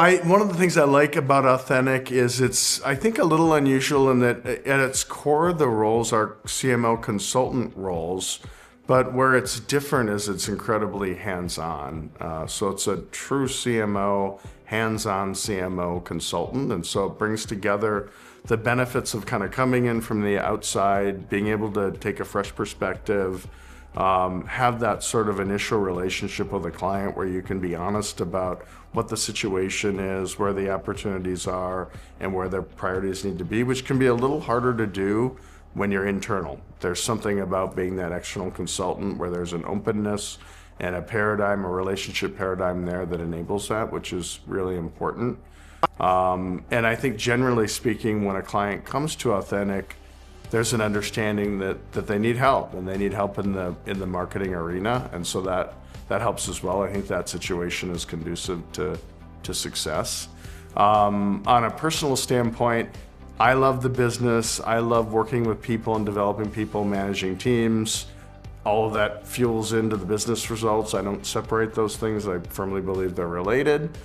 One of the things I like about Authentic is it's, I think, a little unusual in that at its core, the roles are CMO consultant roles, but where it's different is it's incredibly hands-on. So it's a true CMO, hands-on CMO consultant, and so it brings together the benefits of kind of coming in from the outside, being able to take a fresh perspective, have that sort of initial relationship with a client where you can be honest about what the situation is, where the opportunities are, and where their priorities need to be, which can be a little harder to do when you're internal. There's something about being that external consultant where there's an openness and a paradigm, a relationship paradigm there that enables that, which is really important. And I think generally speaking, when a client comes to Authentic, there's an understanding that they need help, and they need help in the marketing arena, and so that helps as well. I think that situation is conducive to success. On a personal standpoint, I love the business. I love working with people and developing people, managing teams. All of that fuels into the business results. I don't separate those things. I firmly believe they're related.